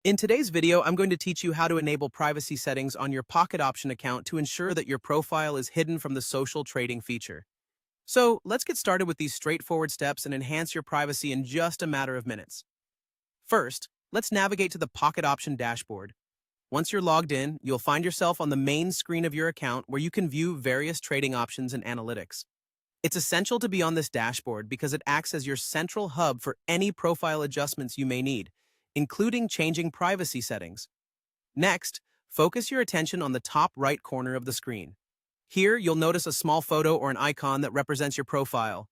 In today's video, I'm going to teach you how to enable privacy settings on your Pocket Option account to ensure that your profile is hidden from the social trading feature. So let's get started with these straightforward steps and enhance your privacy in just a matter of minutes. First, let's navigate to the Pocket Option dashboard. Once you're logged in, you'll find yourself on the main screen of your account where you can view various trading options and analytics. It's essential to be on this dashboard because it acts as your central hub for any profile adjustments you may need, including changing privacy settings. Next, focus your attention on the top right corner of the screen. Here, you'll notice a small photo or an icon that represents your profile.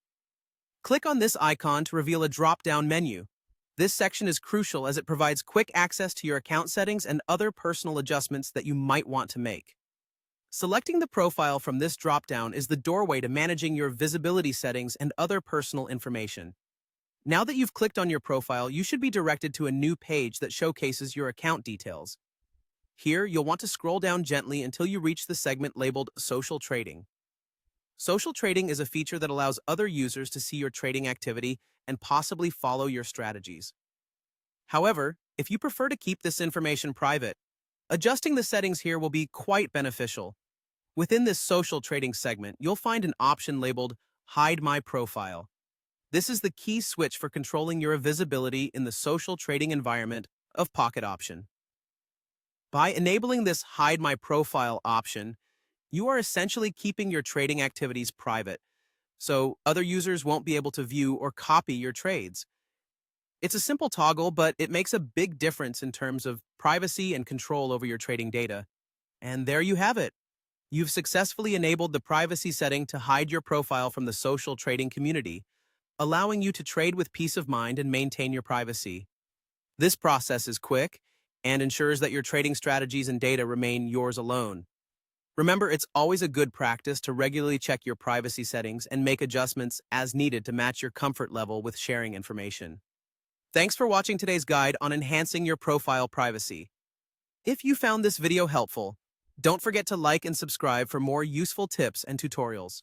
Click on this icon to reveal a drop-down menu. This section is crucial as it provides quick access to your account settings and other personal adjustments that you might want to make. Selecting the profile from this drop-down is the doorway to managing your visibility settings and other personal information. Now that you've clicked on your profile, you should be directed to a new page that showcases your account details. Here, you'll want to scroll down gently until you reach the segment labeled Social Trading. Social Trading is a feature that allows other users to see your trading activity and possibly follow your strategies. However, if you prefer to keep this information private, adjusting the settings here will be quite beneficial. Within this Social Trading segment, you'll find an option labeled Hide My Profile. This is the key switch for controlling your visibility in the social trading environment of Pocket Option. By enabling this Hide My Profile option, you are essentially keeping your trading activities private, so other users won't be able to view or copy your trades. It's a simple toggle, but it makes a big difference in terms of privacy and control over your trading data. And there you have it. You've successfully enabled the privacy setting to hide your profile from the social trading community, allowing you to trade with peace of mind and maintain your privacy. This process is quick and ensures that your trading strategies and data remain yours alone. Remember, it's always a good practice to regularly check your privacy settings and make adjustments as needed to match your comfort level with sharing information. Thanks for watching today's guide on enhancing your profile privacy. If you found this video helpful, don't forget to like and subscribe for more useful tips and tutorials.